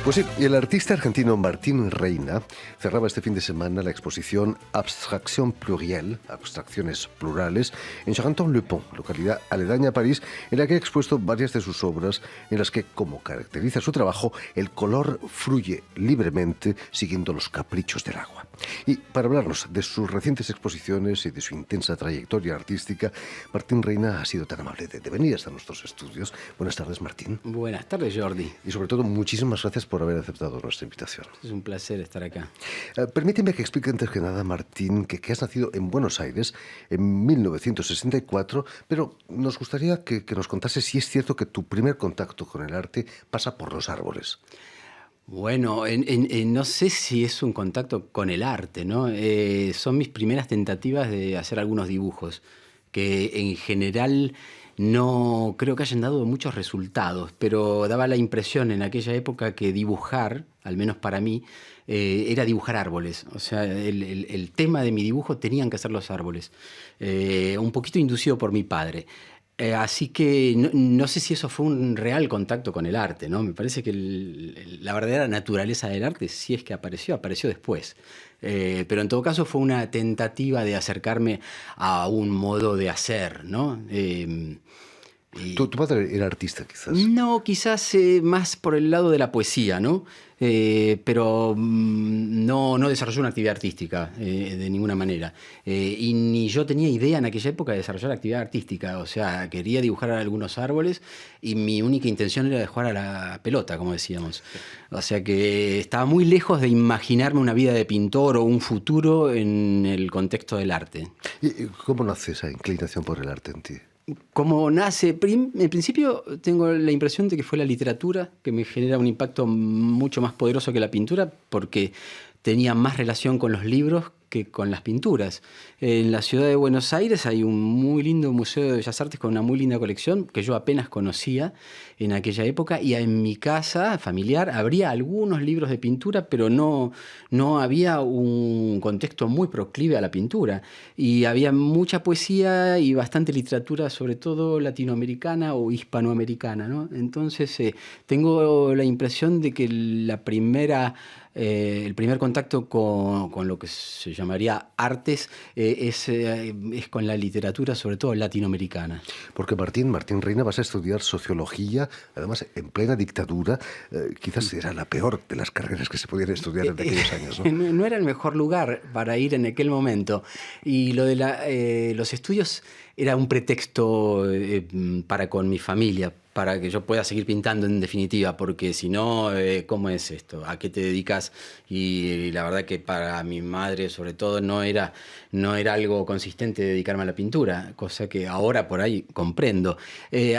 Pues sí, y el artista argentino Martín Reina cerraba este fin de semana la exposición Abstraction Plurielle, abstracciones plurales, en Charenton-le-Pont, localidad aledaña a París, en la que ha expuesto varias de sus obras en las que, como caracteriza su trabajo, el color fluye libremente siguiendo los caprichos del agua. Y para hablarnos de sus recientes exposiciones y de su intensa trayectoria artística, Martín Reina ha sido tan amable de venir hasta nuestros estudios. Buenas tardes, Martín. Buenas tardes, Jordi. Y sobre todo, muchísimas gracias por haber aceptado nuestra invitación. Es un placer estar acá. Permíteme que explique antes que nada, Martín, que has nacido en Buenos Aires en 1964, pero nos gustaría que nos contase si es cierto que tu primer contacto con el arte pasa por los árboles. Bueno, no sé si es un contacto con el arte, ¿no? Son mis primeras tentativas de hacer algunos dibujos, que en general no creo que hayan dado muchos resultados, pero daba la impresión en aquella época que dibujar, al menos para mí, era dibujar árboles. O sea, el tema de mi dibujo tenían que ser los árboles. Un poquito inducido por mi padre. Así que no sé si eso fue un real contacto con el arte, ¿no? Me parece que la verdadera naturaleza del arte, si es que apareció después. Pero en todo caso fue una tentativa de acercarme a un modo de hacer, ¿no? ¿Tu padre era artista, quizás? No, quizás más por el lado de la poesía, ¿no? Pero no desarrolló una actividad artística de ninguna manera. Y ni yo tenía idea en aquella época de desarrollar actividad artística. O sea, quería dibujar algunos árboles y mi única intención era de jugar a la pelota, como decíamos. O sea que estaba muy lejos de imaginarme una vida de pintor o un futuro en el contexto del arte. ¿Y cómo nace esa inclinación por el arte en ti? Como nace, en principio tengo la impresión de que fue la literatura que me genera un impacto mucho más poderoso que la pintura, porque tenía más relación con los libros que con las pinturas. En la ciudad de Buenos Aires hay un muy lindo museo de Bellas Artes con una muy linda colección que yo apenas conocía en aquella época, y en mi casa familiar habría algunos libros de pintura, pero no había un contexto muy proclive a la pintura. Y había mucha poesía y bastante literatura, sobre todo latinoamericana o hispanoamericana, ¿no? Entonces tengo la impresión de que el primer contacto con lo que se llamaría artes es con la literatura, sobre todo latinoamericana. Porque Martín Reina, vas a estudiar sociología, además en plena dictadura. Quizás era la peor de las carreras que se podían estudiar en aquellos años, ¿no? No era el mejor lugar para ir en aquel momento. Y lo de los estudios era un pretexto para con mi familia, para que yo pueda seguir pintando en definitiva, porque si no, ¿cómo es esto? ¿A qué te dedicas? Y la verdad que para mi madre, sobre todo, no era algo consistente dedicarme a la pintura, cosa que ahora por ahí comprendo.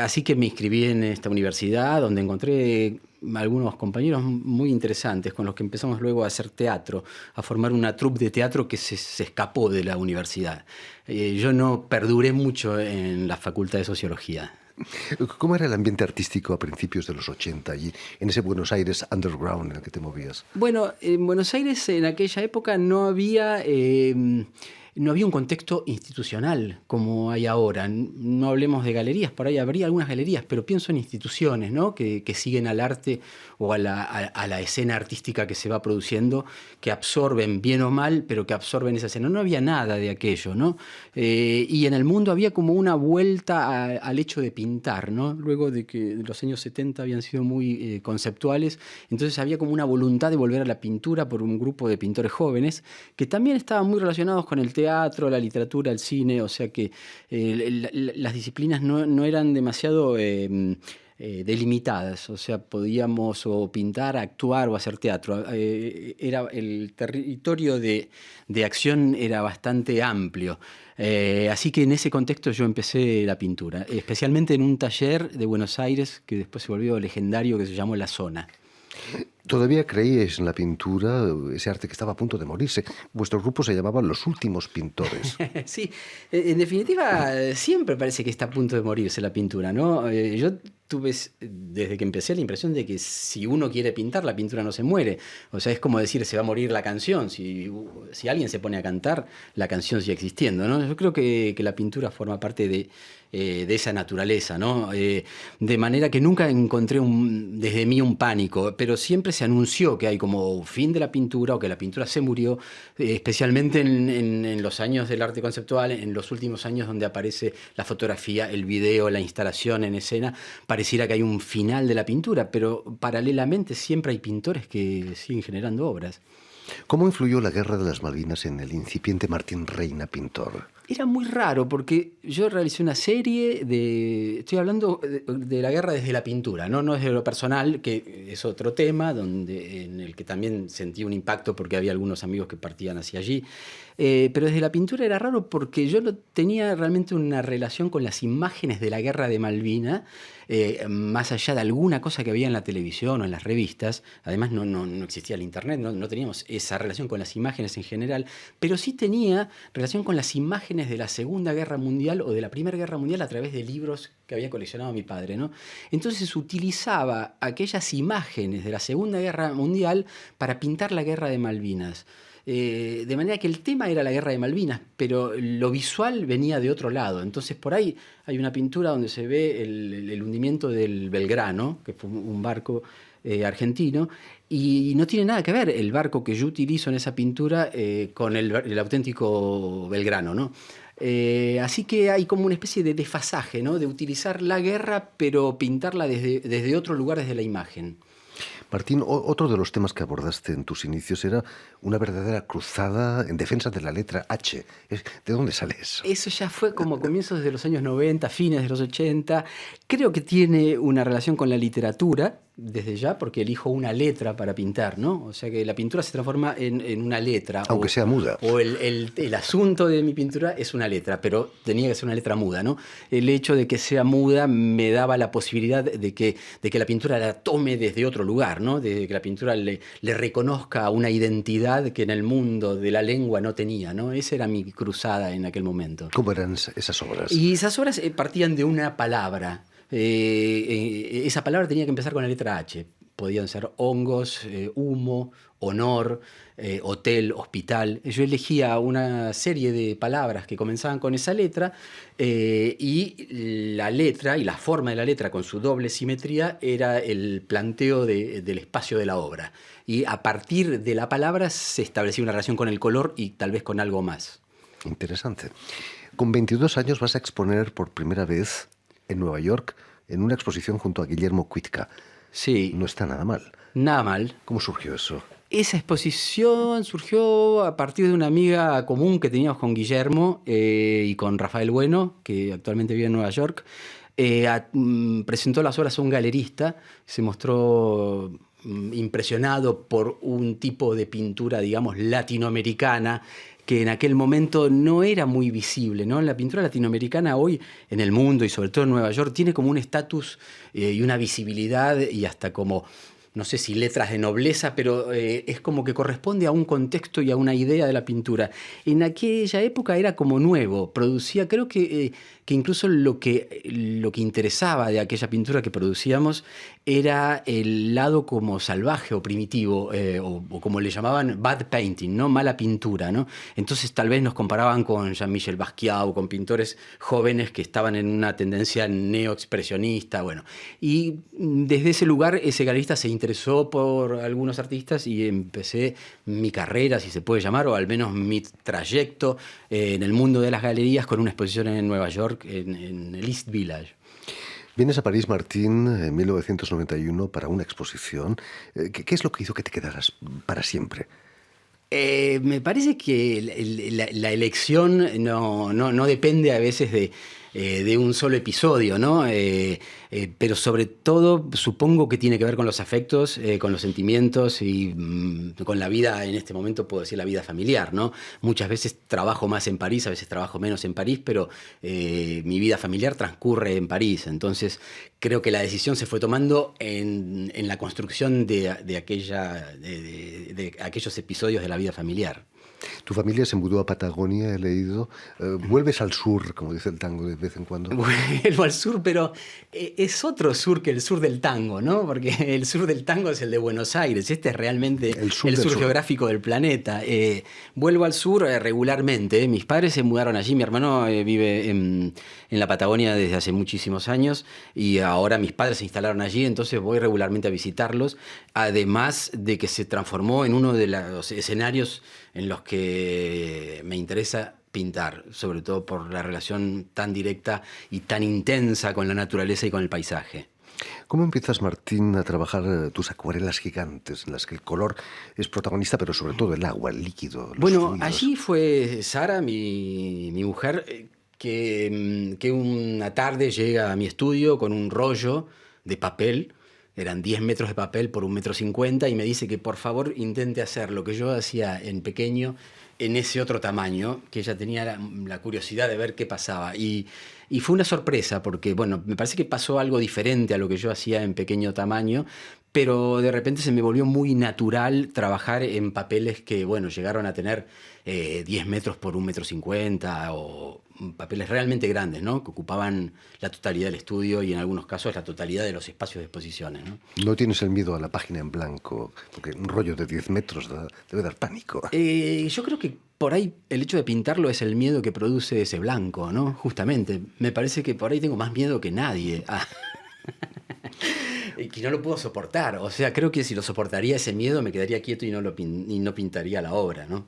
Así que me inscribí en esta universidad, donde encontré algunos compañeros muy interesantes con los que empezamos luego a hacer teatro, a formar una troupe de teatro que se escapó de la universidad. Yo no perduré mucho en la Facultad de Sociología. ¿Cómo era el ambiente artístico a principios de los 80 allí, en ese Buenos Aires underground en el que te movías? Bueno, en Buenos Aires en aquella época no había un contexto institucional como hay ahora. No hablemos de galerías, por ahí habría algunas galerías, pero pienso en instituciones, ¿no? que siguen al arte o a la escena artística que se va produciendo, que absorben, bien o mal, pero que absorben esa escena. No había nada de aquello, ¿no? Y en el mundo había como una vuelta al hecho de pintar, ¿no? Luego de que los años 70 habían sido muy conceptuales, entonces había como una voluntad de volver a la pintura por un grupo de pintores jóvenes que también estaban muy relacionados con el teatro, la literatura, el cine. O sea que las disciplinas no eran demasiado delimitadas. O sea, podíamos o pintar, actuar o hacer teatro. El territorio de acción era bastante amplio. Así que en ese contexto yo empecé la pintura, especialmente en un taller de Buenos Aires que después se volvió legendario, que se llamó La Zona. ¿Todavía creíais en la pintura, ese arte que estaba a punto de morirse? Vuestro grupo se llamaba Los Últimos Pintores. Sí, en definitiva, siempre parece que está a punto de morirse la pintura, ¿no? Yo tuve, desde que empecé, la impresión de que si uno quiere pintar, la pintura no se muere. O sea, es como decir, se va a morir la canción. Si alguien se pone a cantar, la canción sigue existiendo, ¿no? Yo creo que la pintura forma parte de de esa naturaleza, ¿no? De manera que nunca encontré desde mí un pánico, pero siempre se anunció que hay como fin de la pintura o que la pintura se murió, especialmente en los años del arte conceptual, en los últimos años donde aparece la fotografía, el video, la instalación en escena, pareciera que hay un final de la pintura, pero paralelamente siempre hay pintores que siguen generando obras. ¿Cómo influyó la Guerra de las Malvinas en el incipiente Martín Reina pintor? Era muy raro porque yo realicé una serie estoy hablando de la guerra desde la pintura, ¿no? No desde lo personal, que es otro tema en el que también sentí un impacto porque había algunos amigos que partían hacia allí. Pero desde la pintura era raro porque yo no tenía realmente una relación con las imágenes de la guerra de Malvinas, más allá de alguna cosa que había en la televisión o en las revistas. Además no existía el internet, no teníamos esa relación con las imágenes en general, pero sí tenía relación con las imágenes de la Segunda Guerra Mundial o de la Primera Guerra Mundial a través de libros que había coleccionado mi padre, ¿no? Entonces utilizaba aquellas imágenes de la Segunda Guerra Mundial para pintar la Guerra de Malvinas. De manera que el tema era la Guerra de Malvinas, pero lo visual venía de otro lado. Entonces por ahí hay una pintura donde se ve el hundimiento del Belgrano, que fue un barco argentino, y no tiene nada que ver el barco que yo utilizo en esa pintura con el auténtico Belgrano, ¿no? Así que hay como una especie de desfasaje, ¿no? De utilizar la guerra, pero pintarla desde otro lugar, desde la imagen. Martín, otro de los temas que abordaste en tus inicios era una verdadera cruzada en defensa de la letra H. ¿De dónde sale eso? Eso ya fue como comienzos de los años 90, fines de los 80. Creo que tiene una relación con la literatura, desde ya, porque elijo una letra para pintar, ¿no? O sea que la pintura se transforma en una letra. Aunque sea muda. O el asunto de mi pintura es una letra, pero tenía que ser una letra muda, ¿no? El hecho de que sea muda me daba la posibilidad de que la pintura la tome desde otro lugar, ¿no? De que la pintura le reconozca una identidad que en el mundo de la lengua no tenía, ¿no? Esa era mi cruzada en aquel momento. ¿Cómo eran esas obras? Y esas obras partían de una palabra. Esa palabra tenía que empezar con la letra H. Podían ser hongos, humo, honor, hotel, hospital. Yo elegía una serie de palabras que comenzaban con esa letra y la letra y la forma de la letra con su doble simetría era el planteo del espacio de la obra. Y a partir de la palabra se establecía una relación con el color y tal vez con algo más. Interesante. Con 22 años vas a exponer por primera vez en Nueva York en una exposición junto a Guillermo Cuitca. Sí. No está nada mal. Nada mal. ¿Cómo surgió eso? Esa exposición surgió a partir de una amiga común que teníamos con Guillermo y con Rafael Bueno, que actualmente vive en Nueva York. Presentó las obras a un galerista, se mostró impresionado por un tipo de pintura, digamos, latinoamericana, que en aquel momento no era muy visible, ¿no? La pintura latinoamericana hoy en el mundo y sobre todo en Nueva York tiene como un estatus y una visibilidad y hasta como, no sé si letras de nobleza, pero es como que corresponde a un contexto y a una idea de la pintura. En aquella época era como nuevo, producía, creo que incluso lo que interesaba de aquella pintura que producíamos era el lado como salvaje o primitivo, o como le llamaban bad painting, ¿no? Mala pintura, ¿no? Entonces tal vez nos comparaban con Jean-Michel Basquiat o con pintores jóvenes que estaban en una tendencia neoexpresionista, bueno. Y desde ese lugar ese galerista se interesó por algunos artistas y empecé mi carrera, si se puede llamar, o al menos mi trayecto en el mundo de las galerías con una exposición en Nueva York, en el East Village. Vienes a París, Martín, en 1991 para una exposición. ¿Qué es lo que hizo que te quedaras para siempre? Me parece que la elección no depende a veces de un solo episodio, ¿no? Pero sobre todo supongo que tiene que ver con los afectos, con los sentimientos y con la vida, en este momento puedo decir la vida familiar, ¿no? Muchas veces trabajo más en París, a veces trabajo menos en París, pero mi vida familiar transcurre en París. Entonces creo que la decisión se fue tomando en la construcción de aquellos episodios de la vida familiar. Tu familia se mudó a Patagonia, he leído. Vuelves al sur, como dice el tango de vez en cuando. Vuelvo al sur, pero es otro sur que el sur del tango, ¿no? Porque el sur del tango es el de Buenos Aires. Este es realmente el sur geográfico del planeta. Vuelvo al sur regularmente. Mis padres se mudaron allí. Mi hermano vive en la Patagonia desde hace muchísimos años y ahora mis padres se instalaron allí, entonces voy regularmente a visitarlos. Además de que se transformó en uno de los escenarios en los que me interesa pintar, sobre todo por la relación tan directa y tan intensa con la naturaleza y con el paisaje. ¿Cómo empiezas, Martín, a trabajar tus acuarelas gigantes, en las que el color es protagonista, pero sobre todo el agua, el líquido, los fluidos? Allí fue Sara, mi mujer, que una tarde llega a mi estudio con un rollo de papel. Eran 10 metros de papel por 1,50 m y me dice que por favor intente hacer lo que yo hacía en pequeño en ese otro tamaño, que ella tenía la curiosidad de ver qué pasaba. Y fue una sorpresa porque, bueno, me parece que pasó algo diferente a lo que yo hacía en pequeño tamaño, pero de repente se me volvió muy natural trabajar en papeles que, bueno, llegaron a tener 10 metros por 1,50 m o papeles realmente grandes, ¿no? Que ocupaban la totalidad del estudio y en algunos casos la totalidad de los espacios de exposiciones, ¿no? ¿No tienes el miedo a la página en blanco? Porque un rollo de 10 metros debe dar pánico. Yo creo que por ahí el hecho de pintarlo es el miedo que produce ese blanco, ¿no? Justamente. Me parece que por ahí tengo más miedo que nadie. Y que no lo puedo soportar. O sea, creo que si lo soportaría ese miedo me quedaría quieto y no pintaría la obra, ¿no?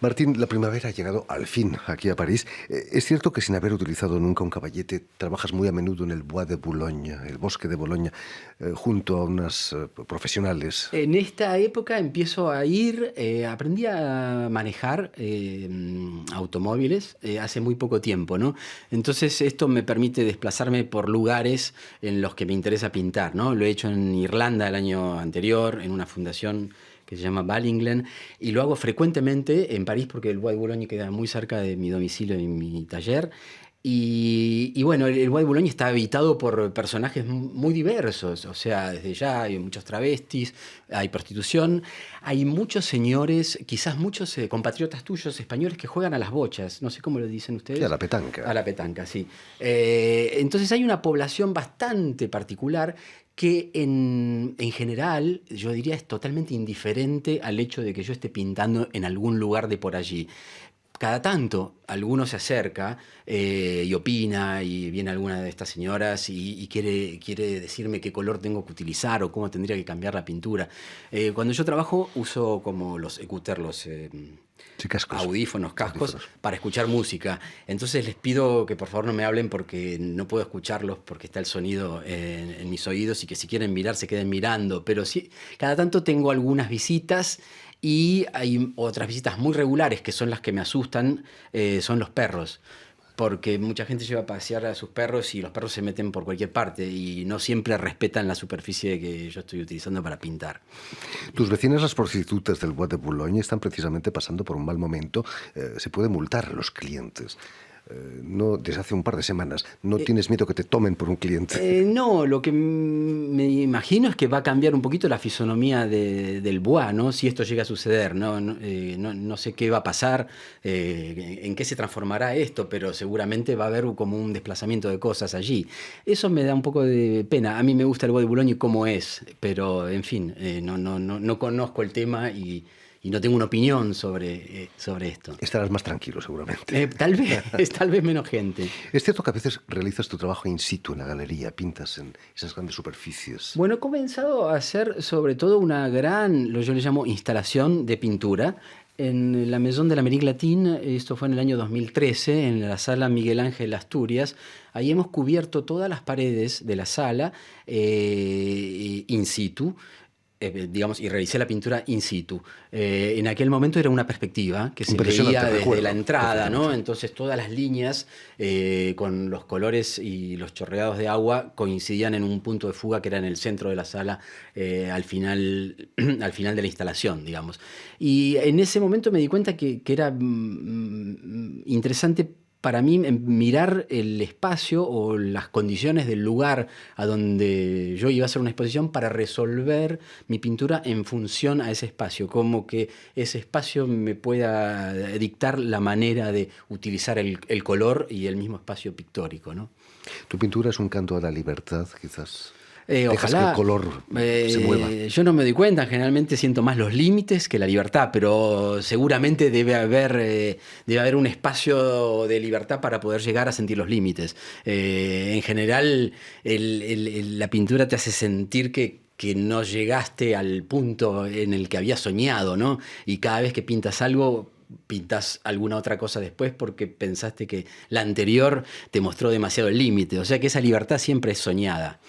Martín, la primavera ha llegado al fin aquí a París. Es cierto que sin haber utilizado nunca un caballete, trabajas muy a menudo en el Bois de Boulogne, el bosque de Boloña, junto a unas profesionales. En esta época empiezo a ir, aprendí a manejar automóviles hace muy poco tiempo, ¿no? Entonces esto me permite desplazarme por lugares en los que me interesa pintar, ¿no? Lo he hecho en Irlanda el año anterior, en una fundación que se llama Ballinglen, y lo hago frecuentemente en París porque el Bois de Boulogne queda muy cerca de mi domicilio y mi taller. Y bueno, el Bois de Boulogne está habitado por personajes muy diversos, o sea, desde ya hay muchos travestis, hay prostitución, hay muchos señores, quizás muchos compatriotas tuyos españoles que juegan a las bochas, no sé cómo lo dicen ustedes. Sí, a la petanca. A la petanca, sí. Entonces hay una población bastante particular que en general, yo diría, es totalmente indiferente al hecho de que yo esté pintando en algún lugar de por allí. Cada tanto alguno se acerca y opina y viene alguna de estas señoras y quiere decirme qué color tengo que utilizar o cómo tendría que cambiar la pintura. Cuando yo trabajo uso como los écouteurs, los cascos. Audífonos, cascos, para escuchar música. Entonces les pido que por favor no me hablen porque no puedo escucharlos porque está el sonido en mis oídos y que si quieren mirar se queden mirando. Pero sí, cada tanto tengo algunas visitas. Y hay otras visitas muy regulares que son las que me asustan, son los perros. Porque mucha gente lleva a pasear a sus perros y los perros se meten por cualquier parte y no siempre respetan la superficie que yo estoy utilizando para pintar. Tus vecinas, las prostitutas del Bois de Boulogne, están precisamente pasando por un mal momento. Se puede multar a los clientes. No, desde hace un par de semanas. ¿No tienes miedo que te tomen por un cliente? No, lo que me imagino es que va a cambiar un poquito la fisonomía del Bois, ¿no? Si esto llega a suceder. No sé qué va a pasar, en qué se transformará esto, pero seguramente va a haber como un desplazamiento de cosas allí. Eso me da un poco de pena. A mí me gusta el Bois de Boulogne como es, pero en fin, no conozco el tema y no tengo una opinión sobre esto. Estarás más tranquilo, seguramente. Tal vez menos gente. Es cierto que a veces realizas tu trabajo in situ en la galería, pintas en esas grandes superficies. Bueno, he comenzado a hacer sobre todo una gran, yo le llamo instalación de pintura, en la Maison de l'Amérique Latine. Esto fue en el año 2013, en la sala Miguel Ángel Asturias. Ahí hemos cubierto todas las paredes de la sala in situ. Digamos, y realicé la pintura in situ. En aquel momento era una perspectiva que se veía desde la entrada, ¿no? Entonces todas las líneas con los colores y los chorreados de agua coincidían en un punto de fuga que era en el centro de la sala al final de la instalación, digamos. Y en ese momento me di cuenta que era interesante para mí mirar el espacio o las condiciones del lugar a donde yo iba a hacer una exposición para resolver mi pintura en función a ese espacio, como que ese espacio me pueda dictar la manera de utilizar el color y el mismo espacio pictórico, ¿no? Tu pintura es un canto a la libertad, quizás. Dejas Ojalá, que el color se mueva. yo no me doy cuenta, generalmente siento más los límites que la libertad, pero seguramente debe haber un espacio de libertad para poder llegar a sentir los límites. En general, la pintura te hace sentir que no llegaste al punto en el que habías soñado, ¿no? Y cada vez que pintas algo, pintas alguna otra cosa después porque pensaste que la anterior te mostró demasiado el límite. O sea que esa libertad siempre es soñada.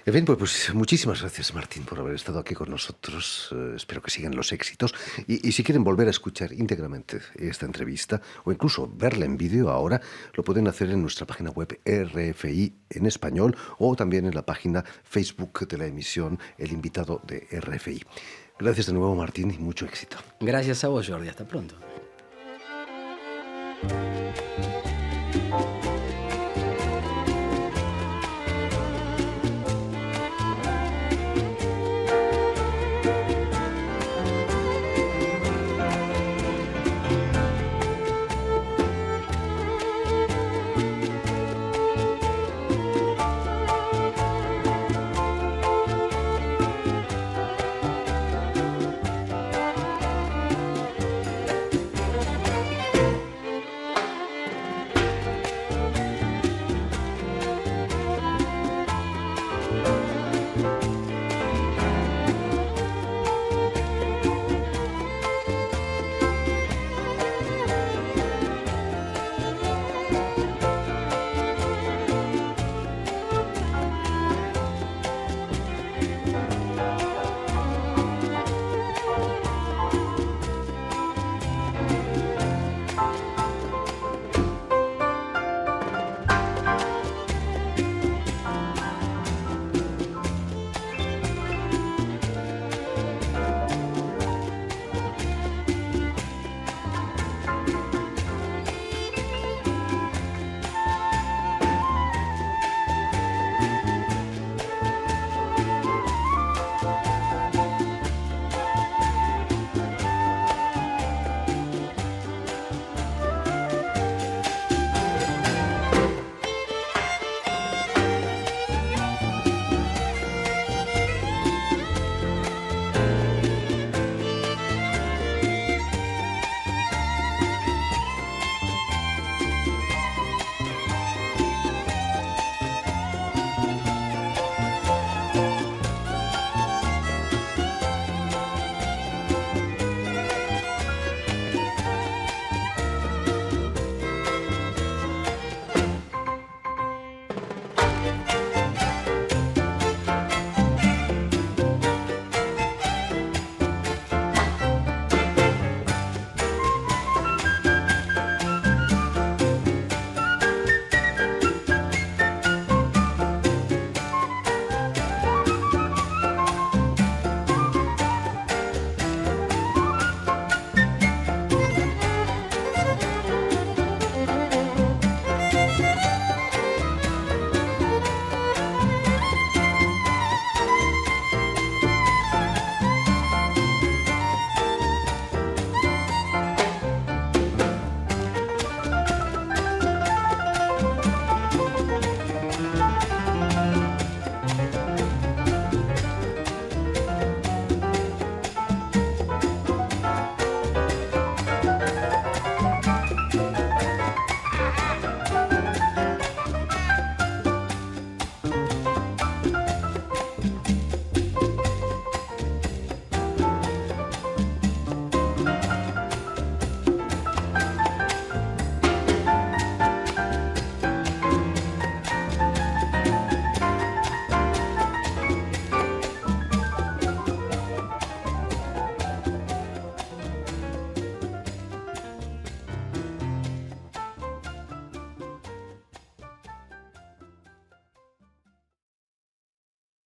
En fin, pues muchísimas gracias, Martín, por haber estado aquí con nosotros. Espero que sigan los éxitos. Y si quieren volver a escuchar íntegramente esta entrevista o incluso verla en vídeo ahora, lo pueden hacer en nuestra página web RFI en español o también en la página Facebook de la emisión El Invitado de RFI. Gracias de nuevo, Martín, y mucho éxito. Gracias a vos, Jordi. Hasta pronto.